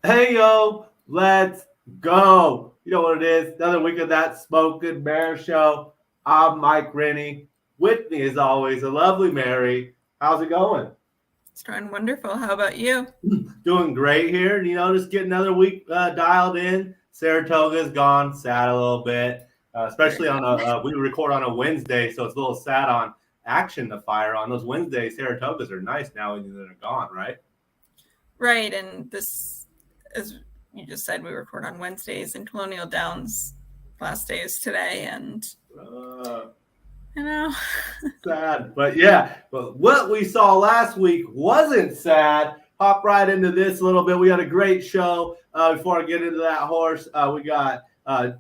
Hey yo, let's go. You know what it is? Another week of that Smoking Mare show. I'm Mike Rennie. With me, as always, the lovely Mary. How's it going? It's doing wonderful. How about you? Doing great here. Just getting another week dialed in. Saratoga's gone sad a little bit, Very especially on sad. we record on a Wednesday, so it's a little sad on action to fire on those Wednesdays. Saratogas are nice now when they're gone, right? Right, and this, as you just said, we record on Wednesdays, and Colonial Downs last day is today, and Uh, you know, Sad, but yeah, but what we saw last week wasn't sad. Hop right into this a little bit. We had a great show. Before I get into that horse, we got, uh,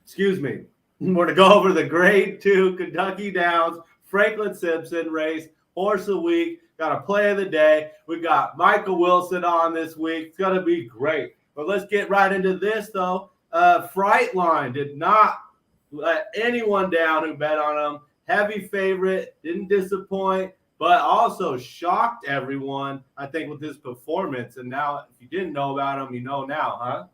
excuse me, we're going to go over the Grade 2 Kentucky Downs Franklin Simpson race, horse of the week. Got a play of the day. We got Michael Wilson on this week. It's going to be great. But let's get right into this, though. Frightline did not let anyone down who bet on him. Heavy favorite, didn't disappoint, but also shocked everyone, I think, with his performance. And now, if you didn't know about him, you know now, huh?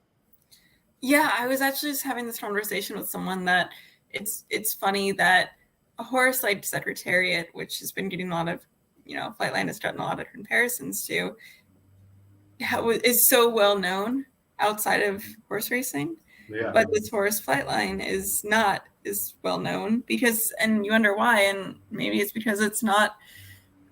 yeah, I was actually just having this conversation with someone that it's funny that a horse like Secretariat, which has been getting a lot of, Flightline has gotten a lot of comparisons to, is so well known outside of horse racing. Yeah. But this horse Flightline is not as well known because, and you wonder why, and maybe it's because it's not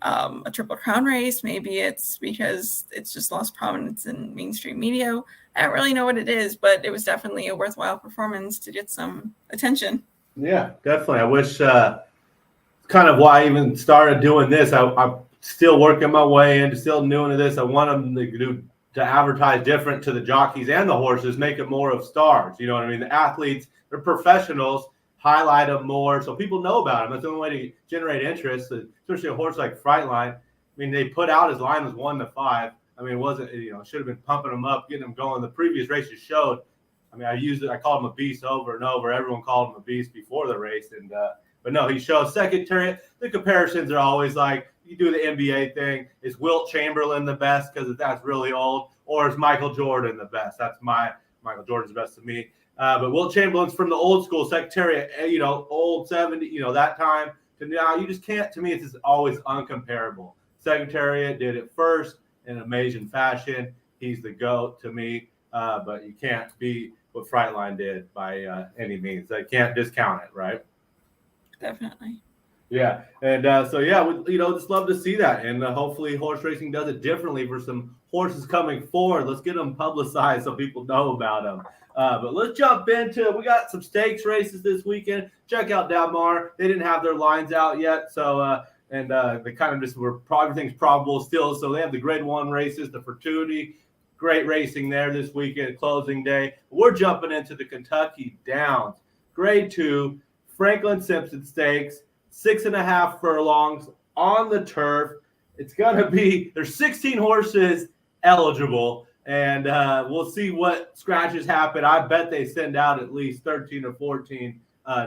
a Triple Crown race. Maybe it's because it's just lost prominence in mainstream media. I don't really know what it is, but it was definitely a worthwhile performance to get some attention. Yeah, definitely. I wish, kind of why I even started doing this. I'm still working my way into still new into this. I want them to advertise different to the jockeys and the horses, make it more of stars. You know what I mean? The athletes, they're professionals, highlight them more so people know about them. That's the only way to generate interest, especially a horse like Frightline. I mean, they put out his line was 1-5. I mean, it wasn't, should have been pumping them up, getting them going. The previous races showed. I mean, I called him a beast over and over. Everyone called him a beast before the race. But no, he shows Secretary. The comparisons are always like, you do the NBA thing. Is Wilt Chamberlain the best because that's really old? Or is Michael Jordan the best? Michael Jordan's the best to me. But Wilt Chamberlain's from the old school Secretariat, old 70, that time to now. You just can't, to me, it's just always uncomparable. Secretariat did it first in amazing fashion. He's the GOAT to me, but you can't beat what Frightline did by any means. I can't discount it, right? Definitely. Yeah, and we just love to see that, and hopefully horse racing does it differently for some horses coming forward. Let's get them publicized so people know about them. But let's jump into it. We got some stakes races this weekend. Check out Mare. They didn't have their lines out yet, so they kind of just everything's probable still. So they have the Grade 1 races, the Fortuity. Great racing there this weekend, closing day. We're jumping into the Kentucky Downs, Grade 2, Franklin Simpson Stakes. 6.5 furlongs on the turf. It's going to be, there's 16 horses eligible, and we'll see what scratches happen. I bet they send out at least 13 or 14,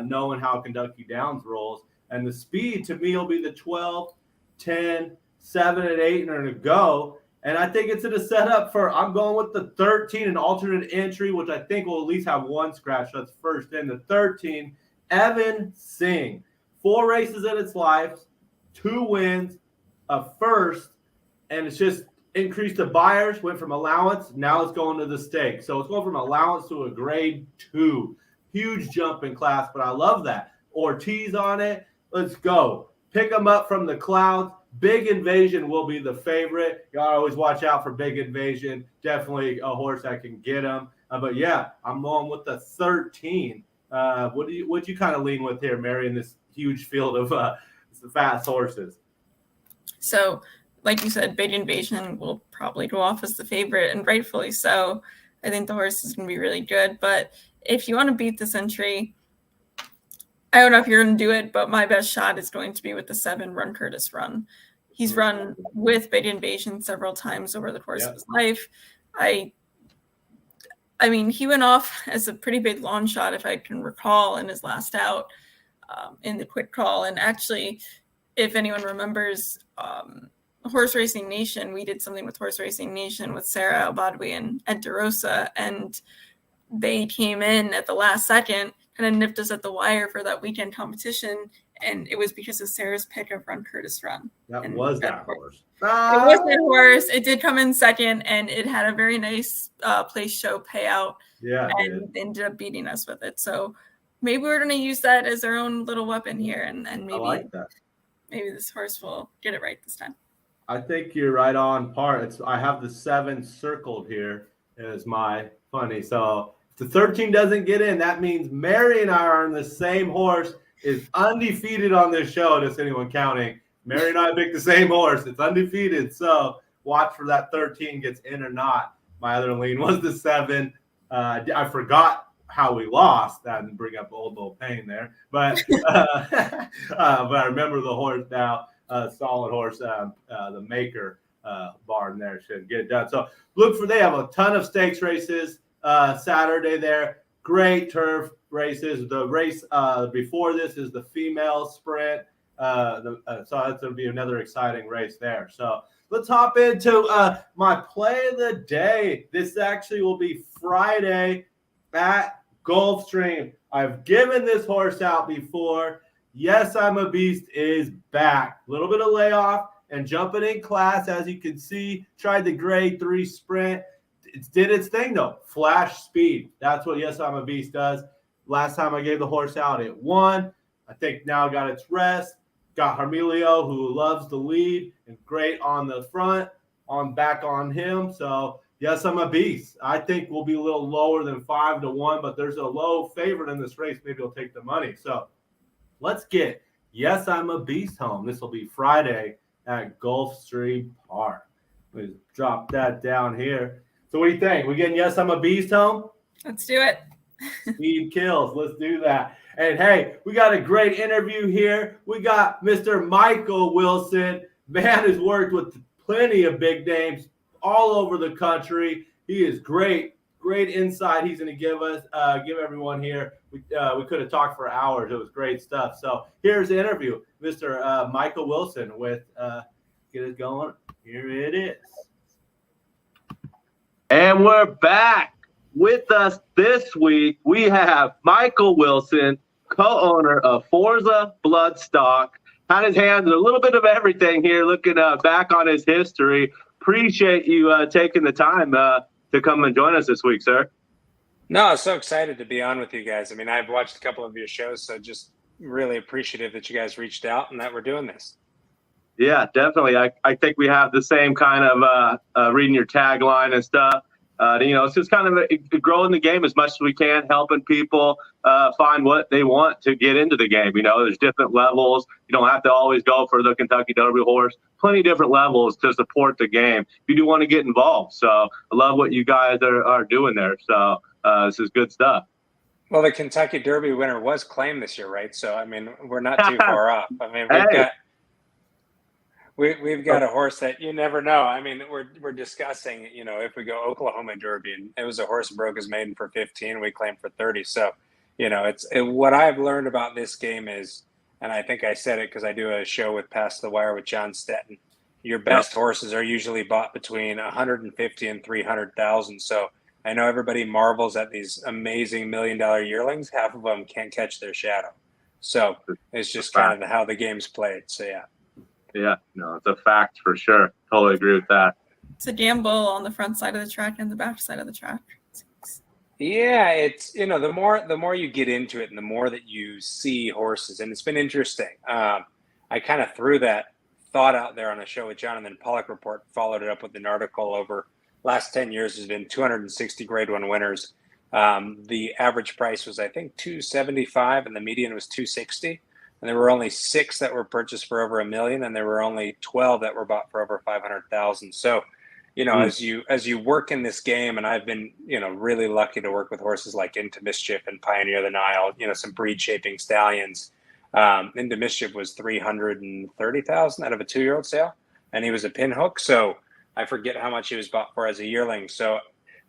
knowing how Kentucky Downs rolls. And the speed to me will be the 12, 10, 7, and 8, and are to go. And I think it's in a setup for, I'm going with the 13, an alternate entry, which I think will at least have one scratch. That's first in. The 13, Evan Singh. 4 races in its life, 2 wins, a first, and it's just increased the buyers, went from allowance, now it's going to the stake. So it's going from allowance to a Grade 2. Huge jump in class, but I love that. Ortiz on it. Let's go. Pick them up from the clouds. Big Invasion will be the favorite. You gotta always watch out for Big Invasion. Definitely a horse that can get them. But yeah, I'm going with the 13. What you kind of lean with here, Mary, in this huge field of fast horses? So, like you said, Big Invasion will probably go off as the favorite, and rightfully so. I think the horse is going to be really good. But if you want to beat this entry, I don't know if you're going to do it, but my best shot is going to be with the 7 Run Curtis Run. He's run with Big Invasion several times over the course of his life. I mean, he went off as a pretty big long shot, if I can recall, in his last out in the quick call. And actually, if anyone remembers, Horse Racing Nation, we did something with Horse Racing Nation with Sarah Albadwi and Ed DeRosa, and they came in at the last second, kind of nipped us at the wire for that weekend competition, and it was because of Sarah's pick of Run Curtis Run. That was that horse. It was that horse. It did come in second, and it had a very nice place show payout. Yeah, and ended up beating us with it. So maybe we're going to use that as our own little weapon here, and maybe I like that. Maybe this horse will get it right this time. I think you're right on par. I have the 7 circled here as my funny. So if the 13 doesn't get in, that means Mary and I are on the same horse. Is undefeated on this show. Just anyone counting. Mary and I picked the same horse. It's undefeated. So watch for that 13 gets in or not. My other lean was the 7. I forgot how we lost. That didn't bring up old little pain there. But but I remember the horse now. Solid horse. The Maker barn there should get it done. So look for, they have a ton of stakes races Saturday there. Great turf races. The race before this is the female sprint. So that's going to be another exciting race there. So let's hop into my play of the day. This actually will be Friday at Gulfstream. I've given this horse out before. Yes, I'm a Beast is back. A little bit of layoff and jumping in class, as you can see. Tried the grade 3 sprint. It did its thing, though. Flash speed. That's what Yes, I'm a Beast does. Last time I gave the horse out, it won. I think now got its rest. Got Hermelio, who loves the lead and great on the front, back on him. So, Yes, I'm a Beast. I think we'll be a little lower than 5-1, but there's a low favorite in this race. Maybe he'll take the money. So, let's get Yes, I'm a Beast home. This will be Friday at Gulfstream Park. Let me drop that down here. So what do you think? We getting Yes, I'm a Beast home? Let's do it. Speed kills. Let's do that. And hey, we got a great interview here. We got Mr. Michael Wilson. Man has worked with plenty of big names all over the country. He is great. Great insight he's going to give us, give everyone here. We could have talked for hours. It was great stuff. So here's the interview, Mr. Michael Wilson with get it going. Here it is. And we're back. With us this week, we have Michael Wilson, co-owner of Forza Bloodstock. Had his hands in a little bit of everything here, looking back on his history. Appreciate you taking the time to come and join us this week, sir. No, I'm so excited to be on with you guys. I mean, I've watched a couple of your shows, so just really appreciative that you guys reached out and that we're doing this. Yeah, definitely. I think we have the same kind of reading your tagline and stuff. It's just kind of growing the game as much as we can, helping people find what they want to get into the game. There's different levels. You don't have to always go for the Kentucky Derby horse. Plenty of different levels to support the game. You do want to get involved. So I love what you guys are doing there. So this is good stuff. Well, the Kentucky Derby winner was claimed this year, right? So, I mean, we're not too far off. I mean, we've got a horse that you never know. I mean, we're discussing, if we go Oklahoma Derby, and it was a horse that broke his maiden for 15, we claimed for 30. So, what I've learned about this game is, and I think I said it because I do a show with Past the Wire with John Stetton. Your best horses are usually bought between 150 and 300,000. So I know everybody marvels at these amazing $1 million yearlings. Half of them can't catch their shadow. So it's just kind of how the game's played. So yeah. Yeah, no, it's a fact for sure. Totally agree with that. It's a gamble on the front side of the track and the back side of the track. Yeah, it's the more you get into it and the more that you see horses, and it's been interesting. I kind of threw that thought out there on a show with John, and then Pollock Report followed it up with an article over last 10 years has been 260 grade 1 winners. The average price was, I think, $275 and the median was $260. And there were only 6 that were purchased for over $1 million, and there were only 12 that were bought for over 500,000. So, as you work in this game, and I've been, really lucky to work with horses like Into Mischief and Pioneer the Nile, some breed shaping stallions. Into Mischief was 330,000 out of a 2-year-old sale, and he was a pinhook. So I forget how much he was bought for as a yearling. So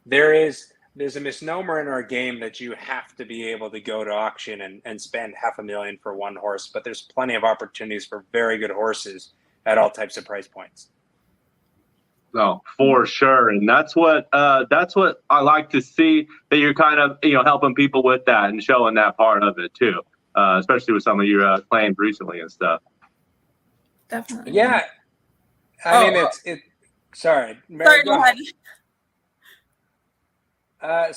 there's a misnomer in our game that you have to be able to go to auction and spend $500,000 for one horse, but there's plenty of opportunities for very good horses at all types of price points. No, for sure, and that's what I like to see, that you're kind of helping people with that and showing that part of it too, especially with some of your claims recently and stuff. Definitely. Yeah, I mean it. Sorry, Mary, Sorry, go ahead.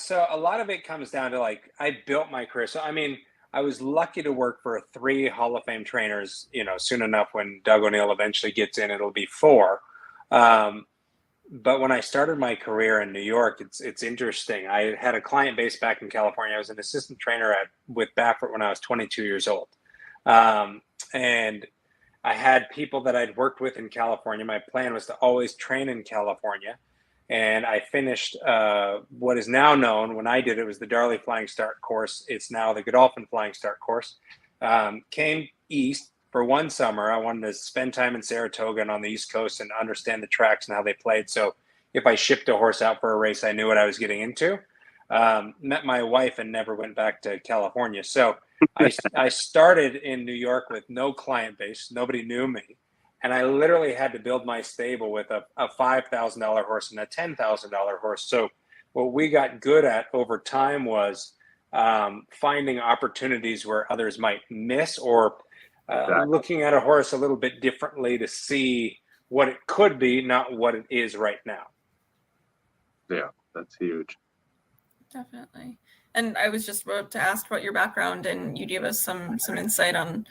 So a lot of it comes down to, like, I built my career. So I mean, I was lucky to work for 3 Hall of Fame trainers. Soon enough, when Doug O'Neill eventually gets in, it'll be 4. But when I started my career in New York, it's interesting. I had a client base back in California. I was an assistant trainer with Baffert when I was 22 years old, and I had people that I'd worked with in California. My plan was to always train in California. And I finished what is now known, when I did it, was the Darley Flying Start course. It's now the Godolphin Flying Start course. Came east for one summer. I wanted to spend time in Saratoga and on the East Coast and understand the tracks and how they played. So if I shipped a horse out for a race, I knew what I was getting into. Met my wife and never went back to California. So I started in New York with no client base. Nobody knew me. And I literally had to build my stable with a $5,000 horse and a $10,000 horse. So what we got good at over time was finding opportunities where others might miss, or looking at a horse a little bit differently to see what it could be, not what it is right now. Yeah, that's huge. Definitely. And I was just about to ask about your background, and you gave us some insight on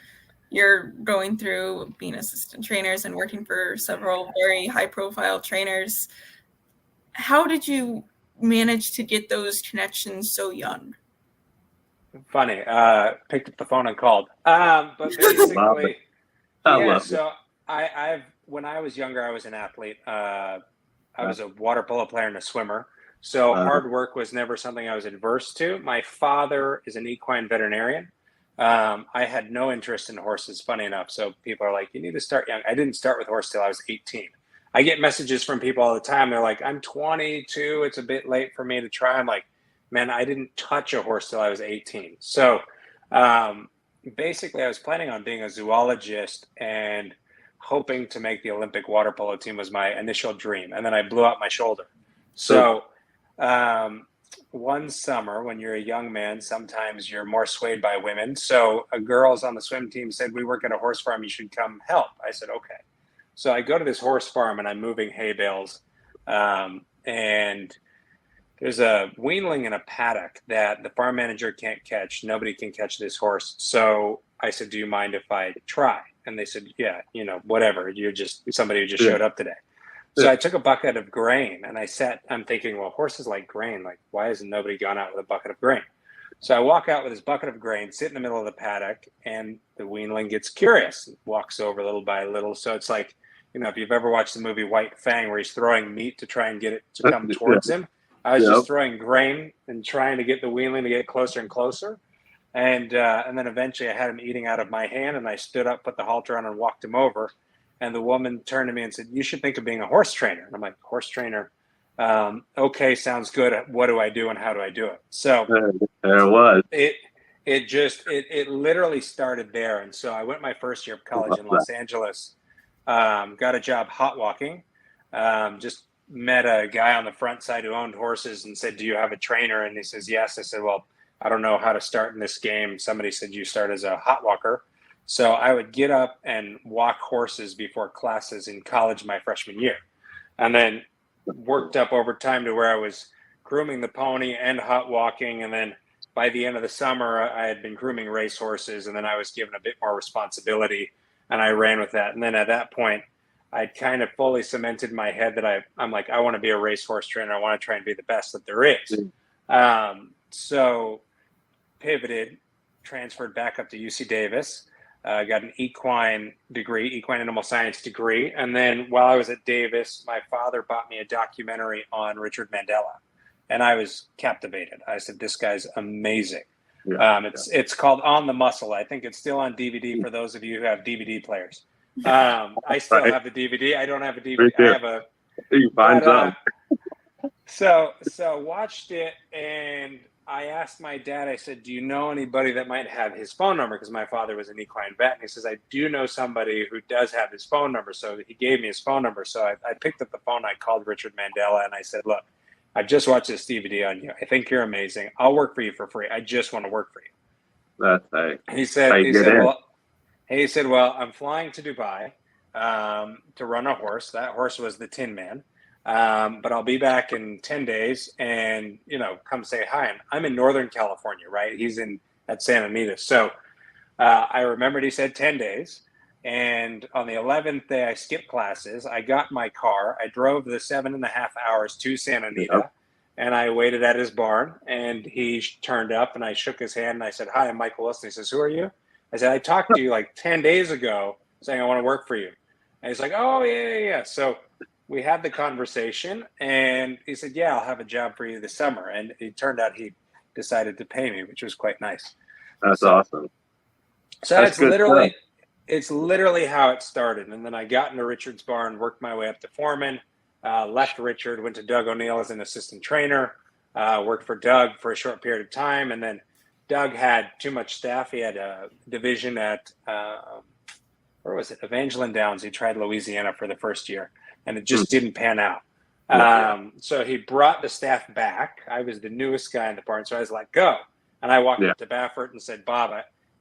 you're going through being assistant trainers and working for several very high profile trainers. How did you manage to get those connections so young? Funny. Picked up the phone and called. But basically, yeah. So when I was younger, I was an athlete. I was a water polo player and a swimmer. So hard work was never something I was adverse to. My father is an equine veterinarian. I had no interest in horses, funny enough. So people are like, you need to start young. I didn't start with horse till I was 18. I get messages from people all the time. They're like, I'm 22. It's a bit late for me to try. I'm like, man, I didn't touch a horse till I was 18. So basically, I was planning on being a zoologist and hoping to make the Olympic water polo team was my initial dream. And then I blew out my shoulder. So one summer, when you're a young man, sometimes you're more swayed by women. So a girls on the swim team said, we work at a horse farm, you should come help. I said, okay. So I go to this horse farm and I'm moving hay bales. And there's a weanling in a paddock that the farm manager can't catch. Nobody can catch this horse. So I said, do you mind if I try? And they said, yeah, whatever. You're just somebody who just showed up today. So I took a bucket of grain and I'm thinking, well, horses like grain. Like, why hasn't nobody gone out with a bucket of grain? So I walk out with this bucket of grain, sit in the middle of the paddock, and the weanling gets curious, walks over little by little. So it's like, if you've ever watched the movie White Fang, where he's throwing meat to try and get it to come towards him, I was just throwing grain and trying to get the weanling to get closer and closer. And then eventually I had him eating out of my hand, and I stood up, put the halter on, and walked him over. And the woman turned to me and said, you should think of being a horse trainer. And I'm like, horse trainer? Okay, sounds good. What do I do and how do I do it? So there it was. It literally started there. And so I went my first year of college in Los Angeles, got a job hot walking, just met a guy on the front side who owned horses and said, do you have a trainer? And he says, yes. I said, well, I don't know how to start in this game. Somebody said you start as a hot walker. So I would get up and walk horses before classes in college my freshman year, and then worked up over time to where I was grooming the pony and hot walking. And then by the end of the summer, I had been grooming race horses, and then I was given a bit more responsibility, and I ran with that. And then at that point, I kind of fully cemented in my head that I'm like, I want to be a racehorse trainer. I want to try and be the best that there is. So pivoted, transferred back up to UC Davis. Got an equine animal science degree. And then while I was at Davis, my father bought me a documentary on Richard Mandela. And I was captivated. I said, this guy's amazing. It's called On the Muscle. I think it's still on DVD for those of you who have DVD players. I still have the DVD. I don't have a DVD. I have a... You find some. So watched it, and I asked my dad, I said, do you know anybody that might have his phone number? Because my father was an equine vet. And he says, I do know somebody who does have his phone number. So he gave me his phone number. So I picked up the phone. I called Richard Mandela and I said, look, I just watched this DVD on you. I think you're amazing. I'll work for you for free. I just want to work for you. That's right. He said, well, I'm flying to Dubai to run a horse. That horse was the Tin Man. But I'll be back in 10 days and, come say hi. And I'm in Northern California, right? He's at Santa Anita. So I remembered he said 10 days. And on the 11th day, I skipped classes. I got in my car. I drove the 7.5 hours to Santa Anita, and I waited at his barn. And he turned up, and I shook his hand, and I said, hi, I'm Michael Wilson. He says, who are you? I said, I talked to you like 10 days ago saying I want to work for you. And he's like, oh, yeah. So we had the conversation, and he said, yeah, I'll have a job for you this summer. And it turned out he decided to pay me, which was quite nice. That's awesome. So that's it's literally how it started. And then I got into Richard's barn, worked my way up to foreman, left Richard, went to Doug O'Neill as an assistant trainer, worked for Doug for a short period of time. And then Doug had too much staff. He had a division at, where was it? Evangeline Downs. He tried Louisiana for the first year, and it just didn't pan out. So he brought the staff back. I was the newest guy in the barn, so I was like, go. And I walked up to Baffert and said, Bob,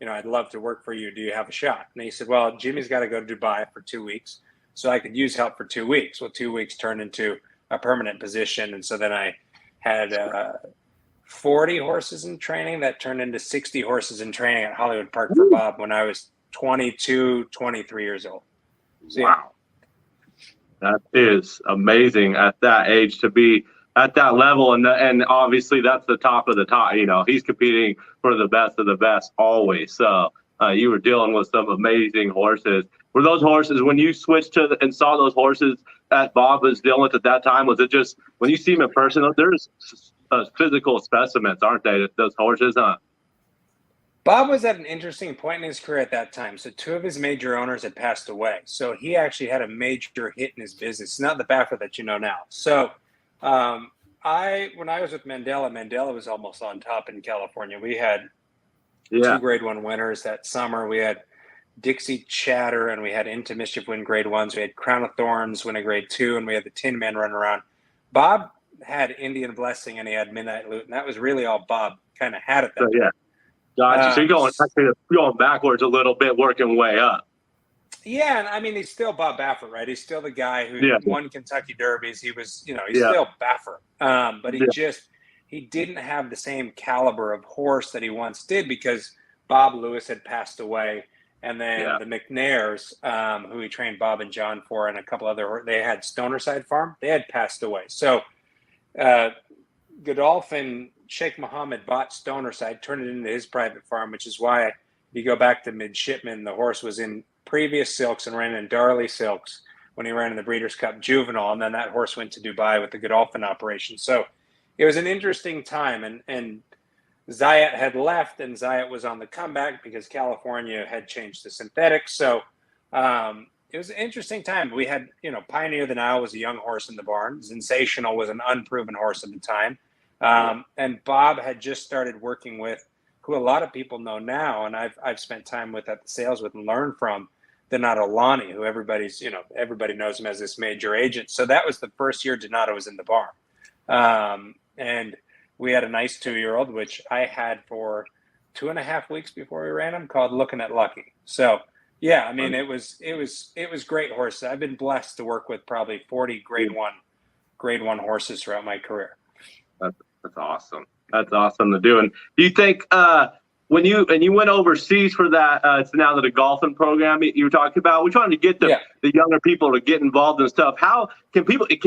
I'd love to work for you. Do you have a shot? And he said, well, Jimmy's got to go to Dubai for 2 weeks. So I could use help for 2 weeks. Well, 2 weeks turned into a permanent position. And so then I had 40 horses in training that turned into 60 horses in training at Hollywood Park for Bob when I was 22, 23 years old. So, wow. That is amazing at that age to be at that level. And obviously that's the top of the top. He's competing for the best of the best always. So you were dealing with some amazing horses. Were those horses, when you switched to and saw those horses that Bob was dealing with at that time, was it just when you see them in person, there's physical specimens, aren't they? Those horses, huh? Bob was at an interesting point in his career at that time. So 2 of his major owners had passed away. So he actually had a major hit in his business, not the Baffert that you know now. So when I was with Mandela was almost on top in California. We had 2 Grade 1 winners that summer. We had Dixie Chatter, and we had Into Mischief win Grade 1s. We had Crown of Thorns win a Grade 2, and we had the Tin Man run around. Bob had Indian Blessing, and he had Midnight Loot, and that was really all Bob kind of had at that time. Gotcha. So you're going backwards a little bit, working way up. Yeah, and I mean, he's still Bob Baffert, right? He's still the guy who won Kentucky Derbies. He was, he's still Baffert. But he didn't have the same caliber of horse that he once did because Bob Lewis had passed away. And then the McNairs, who he trained Bob and John for, and a couple other, they had Stonerside Farm. They had passed away. So Godolphin Sheikh Mohammed bought Stonerside, turned it into his private farm, which is why if you go back to Midshipman, the horse was in previous silks and ran in Darley silks when he ran in the Breeders' Cup Juvenile, and then that horse went to Dubai with the Godolphin operation. So it was an interesting time, and Zayat had left, and Zayat was on the comeback because California had changed to synthetics. So it was an interesting time. We had, Pioneer the Nile was a young horse in the barn. Sensational was an unproven horse at the time. And Bob had just started working with who a lot of people know now, and I've spent time with at the sales with and learned from, Donato Lani, who everybody knows him as this major agent. So that was the first year Donato was in the barn. And we had a nice 2-year-old, which I had for 2.5 weeks before we ran him, called Looking at Lucky. So yeah, I mean, it was great horses. I've been blessed to work with probably 40 grade one horses throughout my career. That's awesome. That's awesome to do. And do you think when you went overseas for that, it's now the golfing program you were talking about, we're trying to get the younger people to get involved in stuff. How can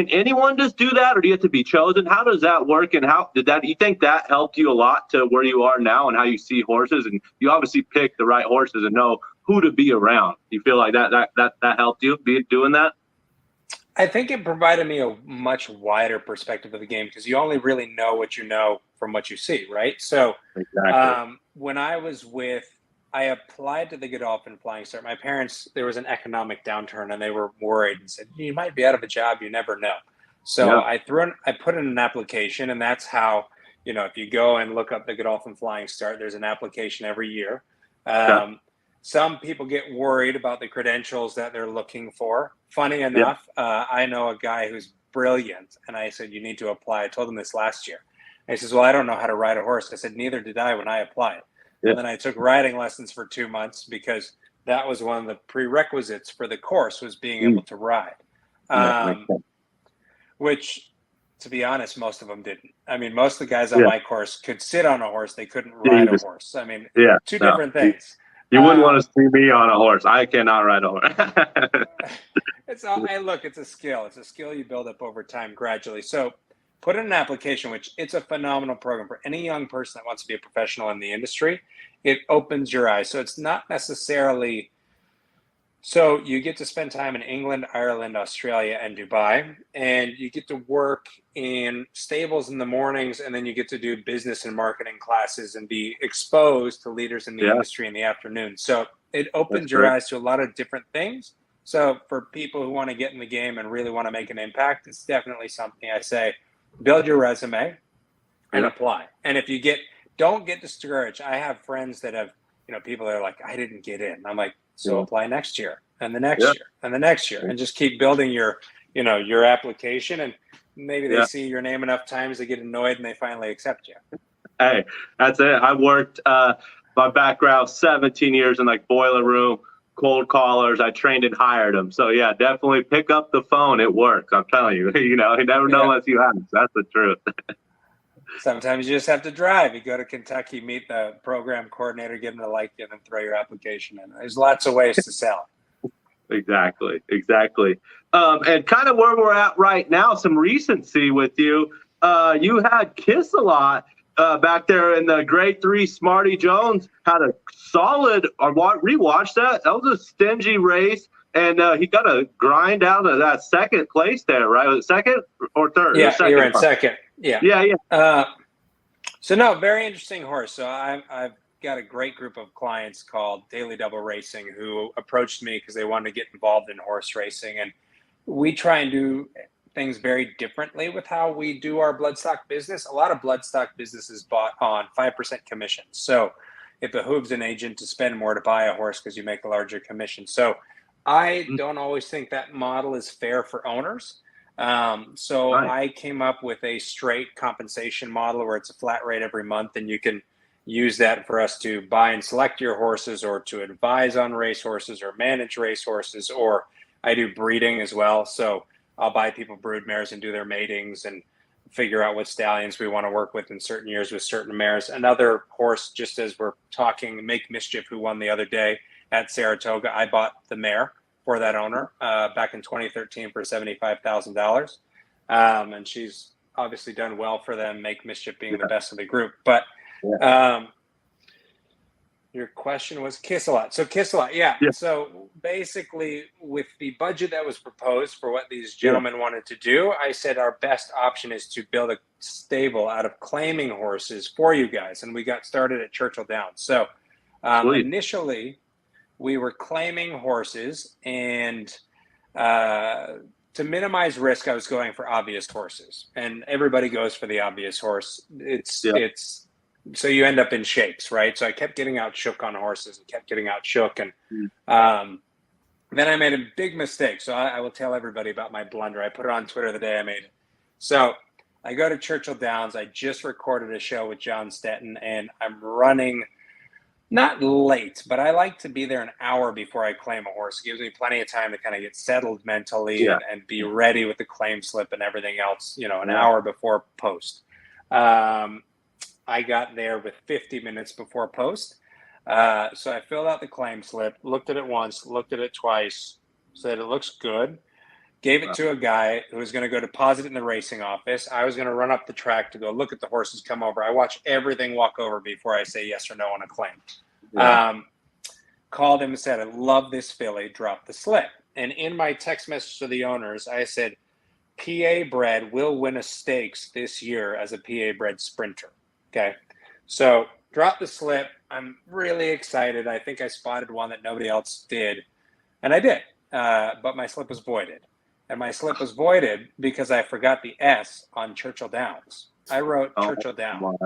anyone just do that, or do you have to be chosen? How does that work? And how do you think that helped you a lot to where you are now and how you see horses? And you obviously pick the right horses and know who to be around. Do you feel like that helped you doing that? I think it provided me a much wider perspective of the game because you only really know what you know from what you see, right? So when I applied to the Godolphin Flying Start, my parents, there was an economic downturn and they were worried and said, you might be out of a job, you never know. So I put in an application, and that's how if you go and look up the Godolphin Flying Start, there's an application every year. Okay. Some people get worried about the credentials that they're looking for. Funny enough, I know a guy who's brilliant, and I said, you need to apply. I told him this last year. And he says, well, I don't know how to ride a horse. I said, neither did I when I applied. Yeah. And then I took riding lessons for 2 months because that was one of the prerequisites for the course, was being able to ride. Which, to be honest, most of them didn't. I mean, most of the guys on my course could sit on a horse. They couldn't ride a horse. I mean, two different things. You wouldn't want to see me on a horse. I cannot ride a horse. It's a skill. It's a skill you build up over time gradually. So put in an application, which it's a phenomenal program for any young person that wants to be a professional in the industry. It opens your eyes. So it's not necessarily... So you get to spend time in England, Ireland, Australia, and Dubai, and you get to work in stables in the mornings, and then you get to do business and marketing classes and be exposed to leaders in the industry in the afternoon. So it opens your eyes to a lot of different things. So for people who want to get in the game and really want to make an impact, it's definitely something I say, build your resume and apply. And if you don't get discouraged. I have friends that have, people that are like, I didn't get in. I'm like, so apply next year and the next year and the next year, and just keep building your application, and maybe they see your name enough times, they get annoyed and they finally accept you. Hey, that's it. I worked my background 17 years in like boiler room, cold callers. I trained and hired them. So yeah, definitely pick up the phone. It works. I'm telling you, you never know unless you have. That's the truth. Sometimes you just have to drive. You go to Kentucky, meet the program coordinator, get them to like you, and then throw your application in. There's lots of ways to sell. Exactly. And kind of where we're at right now, some recency with you. You had Kiss a lot back there in the grade 3. Smarty Jones had a solid, rewatched that. That was a stingy race. And he got a grind out of that second place there, right? Was it second or third? Yeah, second, you were in second. Yeah. So no, very interesting horse. So I've got a great group of clients called Daily Double Racing who approached me because they wanted to get involved in horse racing. And we try and do things very differently with how we do our bloodstock business. A lot of bloodstock business is bought on 5% commission. So it behooves an agent to spend more to buy a horse because you make a larger commission. So I don't always think that model is fair for owners. I came up with a straight compensation model where it's a flat rate every month, and you can use that for us to buy and select your horses, or to advise on race horses, or manage race horses, or I do breeding as well. So I'll buy people brood mares and do their matings and figure out what stallions we want to work with in certain years with certain mares. Another horse, just as we're talking, Make Mischief, who won the other day at Saratoga, I bought the mare for that owner back in 2013 for $75,000. And she's obviously done well for them, Make Mischief being the best of the group. But your question was Kiss a Lot. So Kiss a Lot, So basically, with the budget that was proposed for what these gentlemen wanted to do, I said our best option is to build a stable out of claiming horses for you guys. And we got started at Churchill Downs. So initially, we were claiming horses, and to minimize risk, I was going for obvious horses. And everybody goes for the obvious horse. It's so you end up in shapes, right? So I kept getting out shook on horses and kept getting out shook. And then I made a big mistake. So I will tell everybody about my blunder. I put it on Twitter the day I made it. So I go to Churchill Downs. I just recorded a show with John Stetton, and I'm running not late, but I like to be there an hour before I claim a horse. It gives me plenty of time to kind of get settled mentally and be ready with the claim slip and everything else, an hour before post. I got there with 50 minutes before post. So I filled out the claim slip, looked at it once, looked at it twice, said it looks good, gave it to a guy who was going to go deposit it in the racing office. I was going to run up the track to go look at the horses come over. I watch everything walk over before I say yes or no on a claim. Called him and said, I love this filly, drop the slip. And in my text message to the owners, I said, PA bred will win a stakes this year as a PA bred sprinter. Okay. So drop the slip. I'm really excited. I think I spotted one that nobody else did. And I did. But my slip was voided. And my slip was voided because I forgot the S on Churchill Downs. I wrote Churchill down,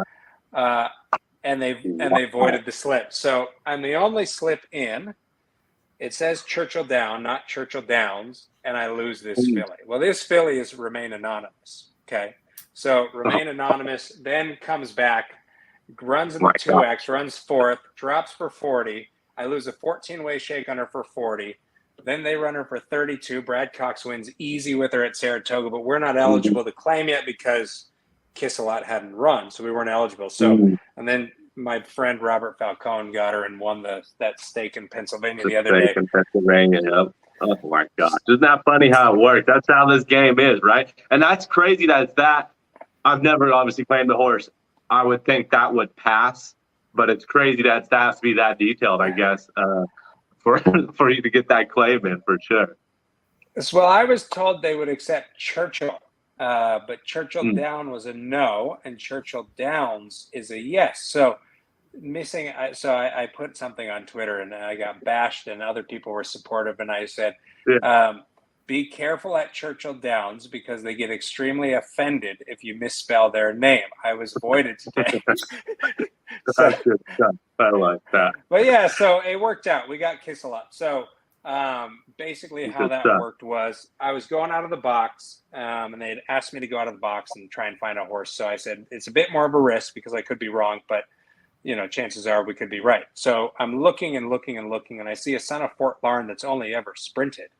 and they voided the slip. So I'm the only slip in. It says Churchill Down, not Churchill Downs, and I lose this filly. Well, this filly is remain anonymous. Okay, so remain anonymous, then comes back, runs in the 2X, runs fourth, drops for 40. I lose a 14-way shake on her for 40. Then they run her for 32. Brad Cox wins easy with her at Saratoga, but we're not eligible to claim yet because Kiss-A-Lot hadn't run, so we weren't eligible. So, and then my friend Robert Falcone got her and won that stake in Pennsylvania the other day. In Pennsylvania, yep. Oh my gosh. Isn't that funny how it works? That's how this game is, right? And that's crazy that it's that. I've never obviously claimed the horse. I would think that would pass, but it's crazy that it has to be that detailed, I guess, for you to get that claim in for sure. Well, I was told they would accept Churchill, but Churchill Down was a no, and Churchill Downs is a yes. So I put something on Twitter and I got bashed, and other people were supportive, and I said, be careful at Churchill Downs because they get extremely offended if you misspell their name. I was voided today. That's good stuff. I like that. But yeah, so it worked out. We got Kiss-A-Lot. So basically how that worked was I was going out of the box, and they had asked me to go out of the box and try and find a horse. So I said, it's a bit more of a risk because I could be wrong, but chances are we could be right. So I'm looking and looking and looking, and I see a son of Fort Larn that's only ever sprinted.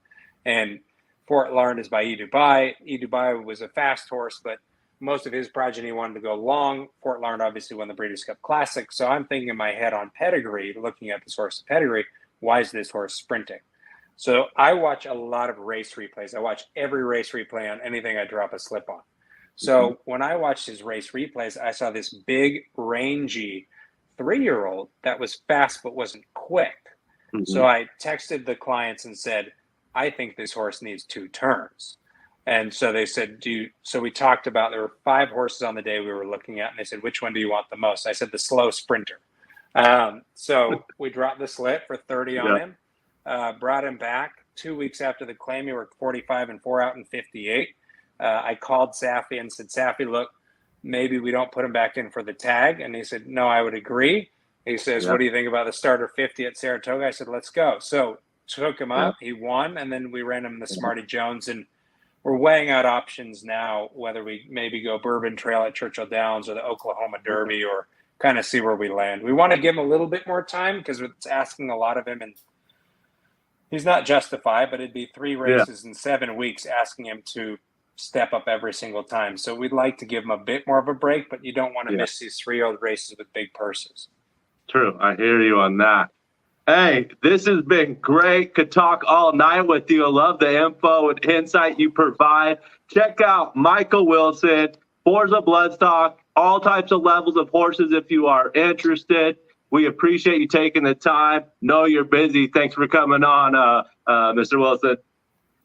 And Fort Larn is by E. Dubai. E. Dubai was a fast horse, but most of his progeny wanted to go long. Fort Larn obviously won the Breeders' Cup Classic. So I'm thinking in my head on pedigree, looking at this horse's pedigree, why is this horse sprinting? So I watch a lot of race replays. I watch every race replay on anything I drop a slip on. So when I watched his race replays, I saw this big, rangy 3-year-old that was fast but wasn't quick. So I texted the clients and said, I think this horse needs 2 turns. And so they said, so we talked about, there were 5 horses on the day we were looking at, and they said, which one do you want the most? I said, the slow sprinter. So we dropped the slip for 30 on him, brought him back 2 weeks after the claim. He worked 45 and 4 out in 58. I called Safi and said, Safi, look, maybe we don't put him back in for the tag. And he said, no, I would agree. He says, what do you think about the starter 50 at Saratoga? I said, let's go. So took him up, he won, and then we ran him in the Smarty Jones, and we're weighing out options now, whether we maybe go Bourbon Trail at Churchill Downs or the Oklahoma Derby, or kind of see where we land. We want to give him a little bit more time because it's asking a lot of him, and he's not justified, but it'd be 3 races in 7 weeks asking him to step up every single time. So we'd like to give him a bit more of a break, but you don't want to miss these 3-year-old races with big purses. True. I hear you on that. Hey, this has been great. Could talk all night with you. I love the info and insight you provide. Check out Michael Wilson, Forza Bloodstock, all types of levels of horses if you are interested. We appreciate you taking the time. Know you're busy. Thanks for coming on, Mr. Wilson.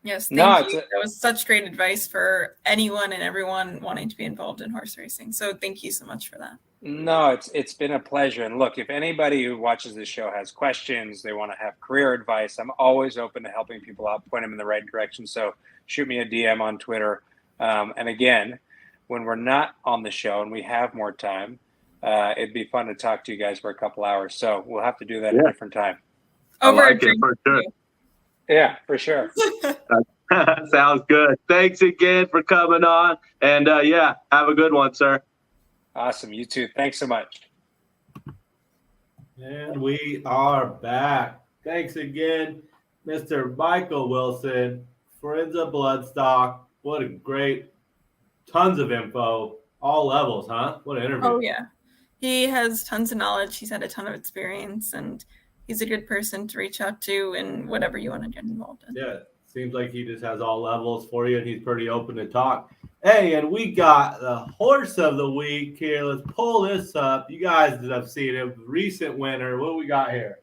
Yes, thank you. That was such great advice for anyone and everyone wanting to be involved in horse racing. So thank you so much for that. No, it's been a pleasure. And look, if anybody who watches this show has questions, they want to have career advice, I'm always open to helping people out, point them in the right direction. So shoot me a DM on Twitter. And again, when we're not on the show and we have more time, it'd be fun to talk to you guys for a couple hours. So we'll have to do that at a different time. Over a drink. For sure. Yeah, for sure. Sounds good. Thanks again for coming on. And have a good one, sir. Awesome. You too. Thanks so much. And we are back. Thanks again, Mr. Michael Wilson, Forenza Bloodstock. What a great, tons of info, all levels, huh? What an interview. Oh, yeah. He has tons of knowledge. He's had a ton of experience, and he's a good person to reach out to in whatever you want to get involved in. Yeah, seems like he just has all levels for you, and he's pretty open to talk. Hey, and we got the horse of the week here. Let's pull this up. You guys that have seen it, recent winner. What we got here?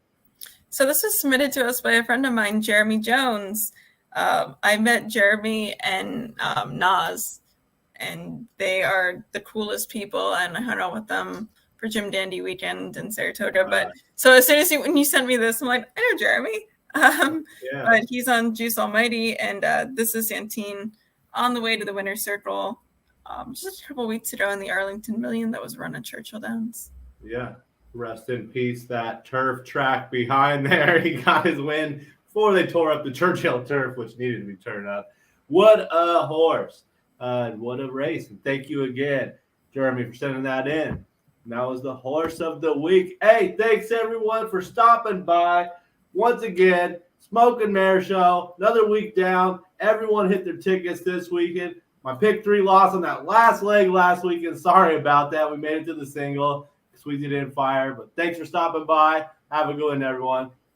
So this was submitted to us by a friend of mine, Jeremy Jones. I met Jeremy and Nas, and they are the coolest people, and I hung out with them for Jim Dandy weekend in Saratoga. But so as soon as when you sent me this, I'm like, I know Jeremy. But he's on Juice Almighty, and this is Santine on the way to the winner's circle just a couple weeks ago in the Arlington Million that was run at Churchill Downs. Yeah. Rest in peace, that turf track behind there. He got his win before they tore up the Churchill turf, which needed to be turned up. What a horse. What a race. And thank you again, Jeremy, for sending that in. And that was the horse of the week. Hey, thanks everyone for stopping by. Once again, Smoke and Mare Show, another week down. Everyone hit their tickets this weekend. My pick 3 loss on that last leg last weekend. Sorry about that. We made it to the single. Sweezy didn't fire, but thanks for stopping by. Have a good one, everyone.